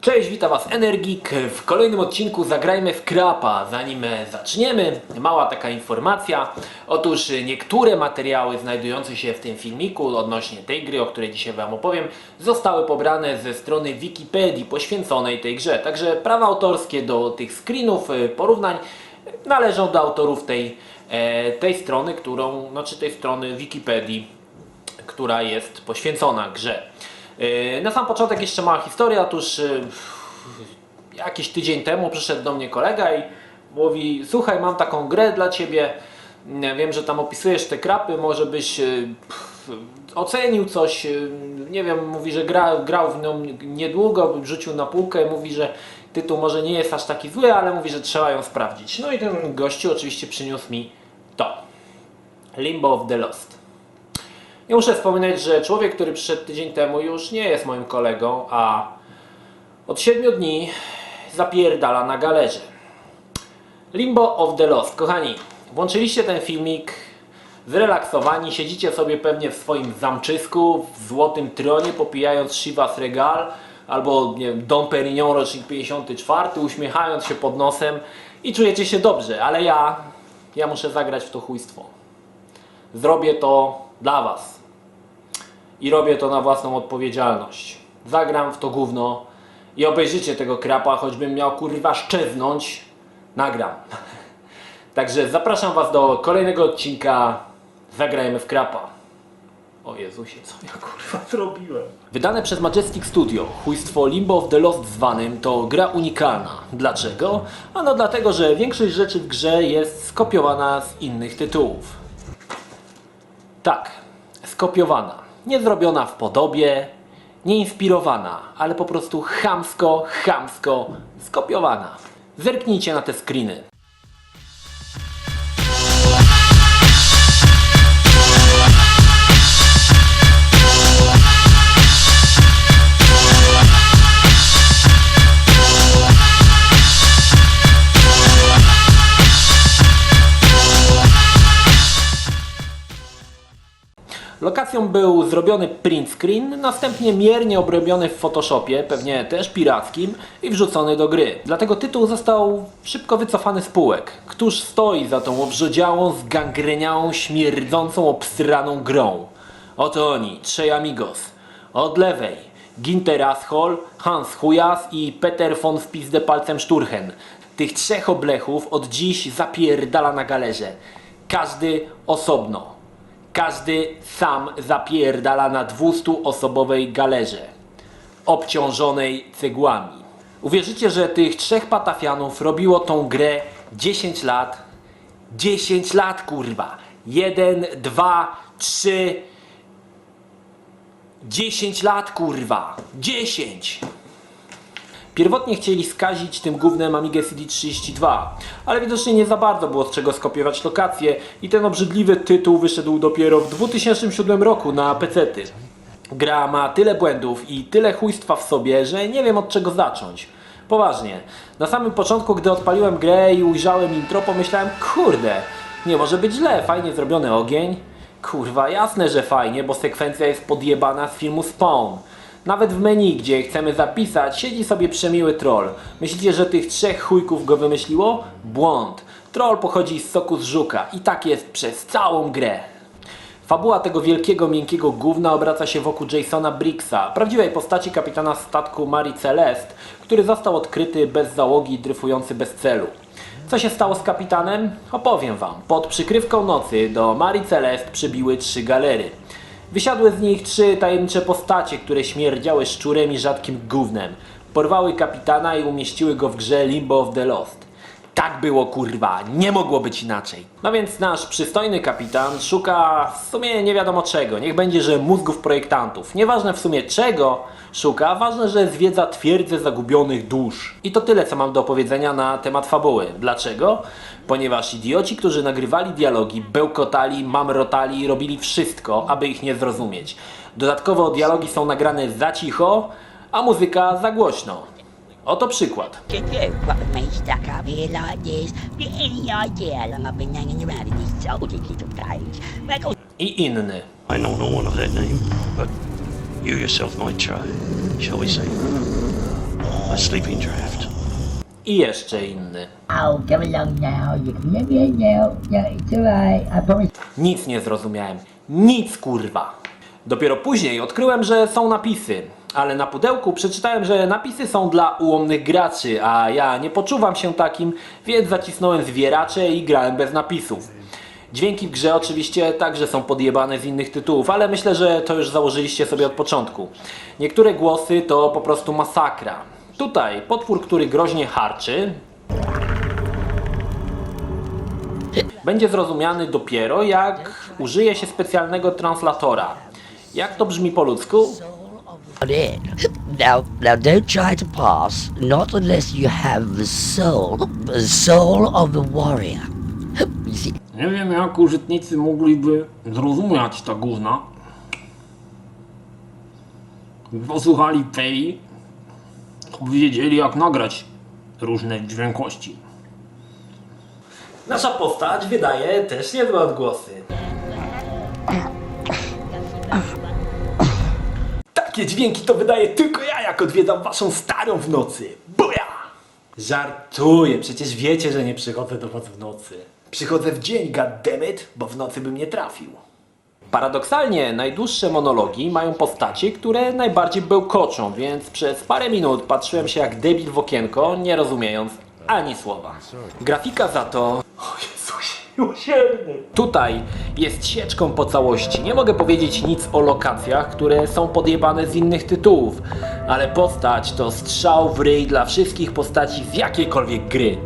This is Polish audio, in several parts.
Cześć, witam Was Energik. W kolejnym odcinku zagrajmy w Krapa. Zanim zaczniemy, mała taka informacja. Otóż niektóre materiały znajdujące się w tym filmiku odnośnie tej gry, o której dzisiaj Wam opowiem, zostały pobrane ze strony Wikipedii poświęconej tej grze. Także prawa autorskie do tych screenów, porównań należą do autorów tej strony, tej strony Wikipedii, która jest poświęcona grze. Na sam początek jeszcze mała historia. Otóż jakiś tydzień temu przyszedł do mnie kolega i mówi: słuchaj, mam taką grę dla Ciebie, wiem, że tam opisujesz te krapy, może byś ocenił coś, nie wiem, mówi, że grał w nią niedługo, rzucił na półkę, mówi, że tytuł może nie jest aż taki zły, ale mówi, że trzeba ją sprawdzić. No i ten gościu oczywiście przyniósł mi to Limbo of the Lost. Nie muszę wspominać, że człowiek, który przyszedł tydzień temu, już nie jest moim kolegą, a od 7 dni zapierdala na galerze. Limbo of the Lost. Kochani, włączyliście ten filmik zrelaksowani, siedzicie sobie pewnie w swoim zamczysku, w złotym tronie, popijając Chivas Regal albo, nie wiem, Dom Perignon rocznik 54, uśmiechając się pod nosem i czujecie się dobrze, ale ja muszę zagrać w to chujstwo. Zrobię to dla Was. I robię to na własną odpowiedzialność. Zagram w to gówno i obejrzycie tego krapa, choćbym miał kurwa szczeznąć, nagram. Także zapraszam Was do kolejnego odcinka Zagrajmy w Krapa. O Jezusie, co ja kurwa zrobiłem? Wydane przez Majestic Studio, chujstwo Limbo of the Lost zwanym, to gra unikalna. Dlaczego? Ano dlatego, że większość rzeczy w grze jest skopiowana z innych tytułów. Tak, skopiowana. Nie zrobiona w podobie, nie inspirowana, ale po prostu chamsko skopiowana. Zerknijcie na te screeny. Lokacją był zrobiony print screen, następnie miernie obrobiony w Photoshopie, pewnie też pirackim, i wrzucony do gry. Dlatego tytuł został szybko wycofany z półek. Któż stoi za tą obrzodziałą, zgangreniałą, śmierdzącą, obsraną grą? Oto oni, trzej amigos. Od lewej Ginter Asshole, Hans Chujas i Peter von Wpizdę palcem Szturchen. Tych trzech oblechów od dziś zapierdala na galerze. Każdy osobno. Każdy sam zapierdala na 200-osobowej galerze, obciążonej cegłami. Uwierzycie, że tych trzech patafianów robiło tą grę 10 lat? 10 lat, kurwa! 1, 2, 3... 10 lat, kurwa! 10! Pierwotnie chcieli skazić tym gównem Amigę CD32, ale widocznie nie za bardzo było z czego skopiować lokację i ten obrzydliwy tytuł wyszedł dopiero w 2007 roku na pecety. Gra ma tyle błędów i tyle chujstwa w sobie, że nie wiem, od czego zacząć. Poważnie, na samym początku, gdy odpaliłem grę i ujrzałem intro, pomyślałem: kurde, nie może być źle, fajnie zrobiony ogień. Kurwa, jasne, że fajnie, bo sekwencja jest podjebana z filmu Spawn. Nawet w menu, gdzie chcemy zapisać, siedzi sobie przemiły troll. Myślicie, że tych trzech chujków go wymyśliło? Błąd. Troll pochodzi z soku z żuka i tak jest przez całą grę. Fabuła tego wielkiego, miękkiego gówna obraca się wokół Jasona Briggsa, prawdziwej postaci kapitana statku Marii Celeste, który został odkryty bez załogi i dryfujący bez celu. Co się stało z kapitanem? Opowiem Wam. Pod przykrywką nocy do Marii Celeste przybiły 3 galery. Wysiadły z nich 3 tajemnicze postacie, które śmierdziały szczurem i rzadkim gównem. Porwały kapitana i umieściły go w grze Limbo of the Lost. Tak było, kurwa, nie mogło być inaczej. No więc nasz przystojny kapitan szuka w sumie nie wiadomo czego. Niech będzie, że mózgów projektantów. Nieważne w sumie czego szuka, ważne, że zwiedza twierdzę zagubionych dusz. I to tyle, co mam do powiedzenia na temat fabuły. Dlaczego? Ponieważ idioci, którzy nagrywali dialogi, bełkotali, mamrotali i robili wszystko, aby ich nie zrozumieć. Dodatkowo dialogi są nagrane za cicho, a muzyka za głośno. Oto przykład. I inny. I know no one of that name, but you yourself might try, shall we say. A sleeping draft. I jeszcze inny. Oh, come along now. You can let me now. No, it's alright. I promise. Nic nie zrozumiałem. Nic, kurwa. Dopiero później odkryłem, że są napisy. Ale na pudełku przeczytałem, że napisy są dla ułomnych graczy, a ja nie poczuwam się takim, więc zacisnąłem zwieracze i grałem bez napisów. Dźwięki w grze oczywiście także są podjebane z innych tytułów, ale myślę, że to już założyliście sobie od początku. Niektóre głosy to po prostu masakra. Tutaj potwór, który groźnie harczy, będzie zrozumiany dopiero jak użyje się specjalnego translatora. Jak to brzmi po ludzku? Now, don't try to pass, not unless you have the soul of the warrior. You see, Nie wiem, jak użytkownicy mogliby zrozumieć ta gówna. Posłuchali tej, by wiedzieli, jak nagrać różne dźwiękości. Nasza postać wydaje też niezłe odgłosy. Takie dźwięki to wydaje tylko ja, jak odwiedzam waszą starą w nocy. Buja! Żartuję, przecież wiecie, że nie przychodzę do was w nocy. Przychodzę w dzień, goddammit, bo w nocy bym nie trafił. Paradoksalnie najdłuższe monologi mają postacie, które najbardziej bełkoczą, więc przez parę minut patrzyłem się jak debil w okienko, nie rozumiejąc ani słowa. Grafika za to... O Jezusie, miłosierny! Tutaj jest sieczką po całości. Nie mogę powiedzieć nic o lokacjach, które są podjebane z innych tytułów, ale postać to strzał w ryj dla wszystkich postaci z jakiejkolwiek gry.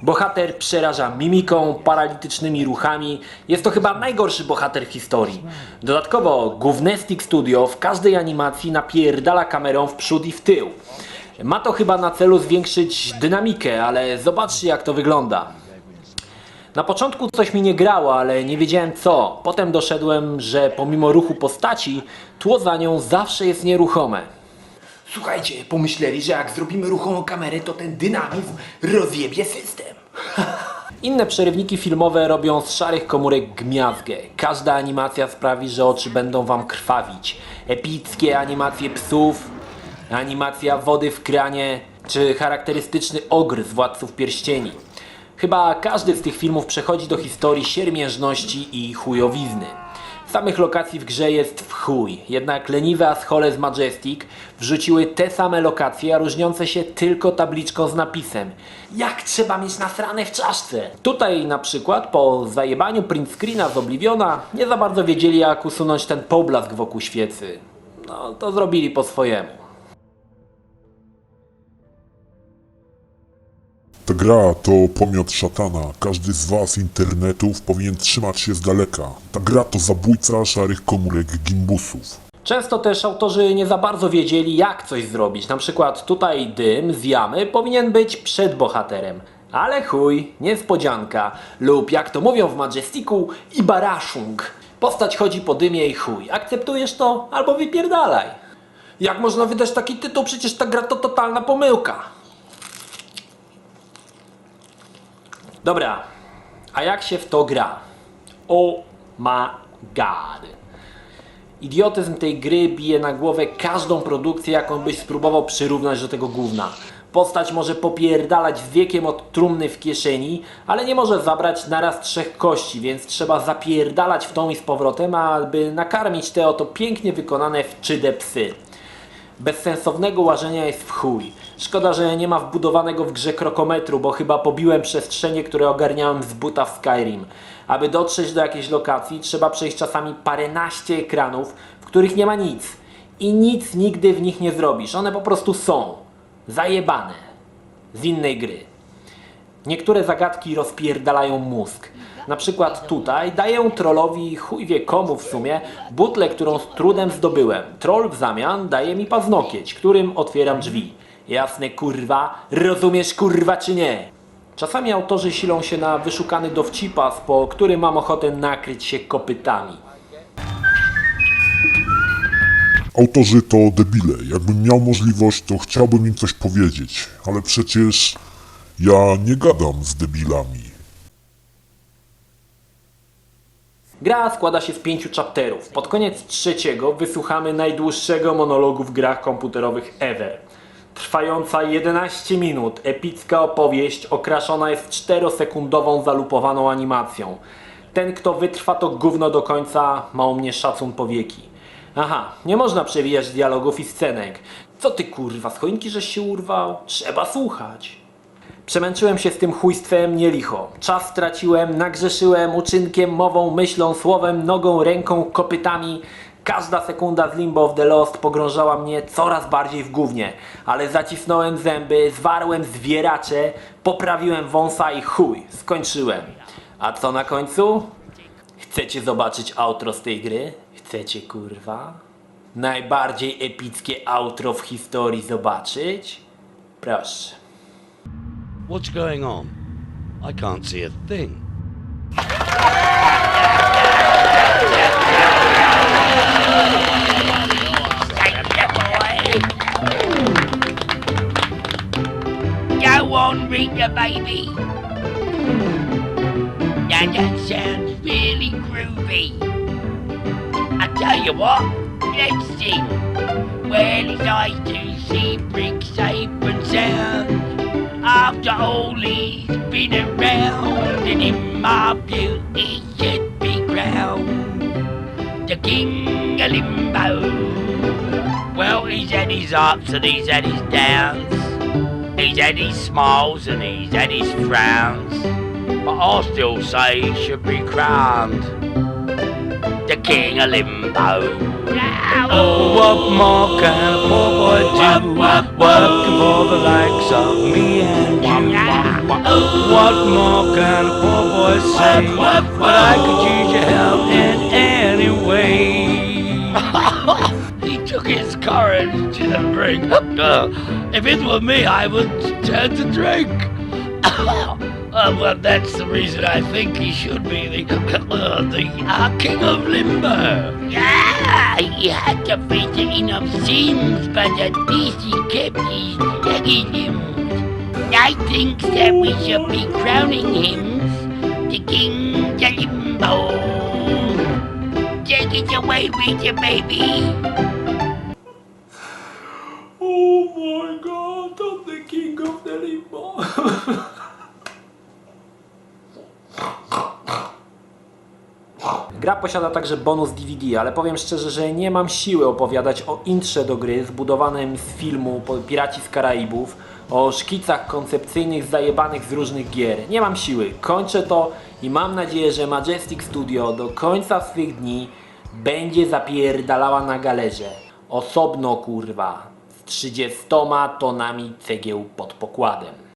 Bohater przeraża mimiką, paralitycznymi ruchami. Jest to chyba najgorszy bohater w historii. Dodatkowo Gównestic Studio w każdej animacji napierdala kamerą w przód i w tył. Ma to chyba na celu zwiększyć dynamikę, ale zobaczcie, jak to wygląda. Na początku coś mi nie grało, ale nie wiedziałem co. Potem doszedłem, że pomimo ruchu postaci, tło za nią zawsze jest nieruchome. Słuchajcie, pomyśleli, że jak zrobimy ruchomą kamerę, to ten dynamizm rozjebie system. Inne przerywniki filmowe robią z szarych komórek gmiazgę. Każda animacja sprawi, że oczy będą wam krwawić. Epickie animacje psów, animacja wody w kranie, czy charakterystyczny ogr z Władców Pierścieni. Chyba każdy z tych filmów przechodzi do historii siermiężności i chujowizny. Samych lokacji w grze jest w chuj, jednak leniwe aschole z Majestic wrzuciły te same lokacje, a różniące się tylko tabliczką z napisem jak trzeba mieć nasrane w czaszce. Tutaj na przykład po zajebaniu print screena z Obliviona nie za bardzo wiedzieli, jak usunąć ten poblask wokół świecy. No to zrobili po swojemu. Ta gra to pomiot szatana. Każdy z was internetów powinien trzymać się z daleka. Ta gra to zabójca szarych komórek gimbusów. Często też autorzy nie za bardzo wiedzieli, jak coś zrobić. Na przykład tutaj dym z jamy powinien być przed bohaterem. Ale chuj, niespodzianka. Lub jak to mówią w Majesticu, ibaraszung. Postać chodzi po dymie i chuj. Akceptujesz to? Albo wypierdalaj. Jak można wydać taki tytuł? Przecież ta gra to totalna pomyłka. Dobra, a jak się w to gra? Oh my god. Idiotyzm tej gry bije na głowę każdą produkcję, jaką byś spróbował przyrównać do tego gówna. Postać może popierdalać z wiekiem od trumny w kieszeni, ale nie może zabrać naraz 3 kości, więc trzeba zapierdalać w tą i z powrotem, aby nakarmić te oto pięknie wykonane wczyde psy. Bezsensownego łażenia jest w chuj. Szkoda, że nie ma wbudowanego w grze krokometru, bo chyba pobiłem przestrzenie, które ogarniałem z buta w Skyrim. Aby dotrzeć do jakiejś lokacji, trzeba przejść czasami paręnaście ekranów, w których nie ma nic. I nic nigdy w nich nie zrobisz. One po prostu są. Zajebane. Z innej gry. Niektóre zagadki rozpierdalają mózg. Na przykład tutaj daję trollowi chuj wie komu w sumie butlę, którą z trudem zdobyłem. Troll w zamian daje mi paznokieć, którym otwieram drzwi. Jasne kurwa, rozumiesz kurwa czy nie? Czasami autorzy silą się na wyszukany dowcipas, po który mam ochotę nakryć się kopytami. Autorzy to debile. Jakbym miał możliwość, to chciałbym im coś powiedzieć. Ale przecież ja nie gadam z debilami. Gra składa się z 5 chapterów. Pod koniec trzeciego wysłuchamy najdłuższego monologu w grach komputerowych ever. Trwająca 11 minut, epicka opowieść okraszona jest 4-sekundową zalupowaną animacją. Ten, kto wytrwa to gówno do końca, ma u mnie szacun powieki. Aha, nie można przewijać dialogów i scenek. Co ty kurwa, z choinki żeś się urwał? Trzeba słuchać. Przemęczyłem się z tym chujstwem nie licho. Czas straciłem, nagrzeszyłem uczynkiem, mową, myślą, słowem, nogą, ręką, kopytami. Każda sekunda z Limbo of the Lost pogrążała mnie coraz bardziej w gównie. Ale zacisnąłem zęby, zwarłem zwieracze, poprawiłem wąsa i chuj, skończyłem. A co na końcu? Chcecie zobaczyć outro z tej gry? Chcecie kurwa? Najbardziej epickie outro w historii zobaczyć? Proszę. What's going on? I can't see a thing. Go on, Rita, baby. Now that sounds really groovy. I tell you what, let's sing. Well, his eyes to see bricks safe and sound. After all he's been around, and in my view he should be crowned the king of limbo. Well, he's had his ups and he's had his downs. He's had his smiles and he's had his frowns. But I still say he should be crowned the king of limbo. Oh, what more can a poor boy do? Working for the likes of me and you. What more can a poor boy say? But I could use your help in any way. He took his courage to the brink. If it were me, I would turn to drink. Well, that's the reason I think he should be the king of limbo. Yeah, he had to face enough sins, but at least he kept his leggy limbs. I think that we should be crowning him the king of limbo. Take it away, Rita, baby. Oh my god, I'm the king of the limbo. Gra posiada także bonus DVD, ale powiem szczerze, że nie mam siły opowiadać o intrze do gry zbudowanym z filmu Piraci z Karaibów, o szkicach koncepcyjnych zajebanych z różnych gier. Nie mam siły, kończę to i mam nadzieję, że Majestic Studio do końca swych dni będzie zapierdalała na galerze. Osobno kurwa, z 30 tonami cegieł pod pokładem.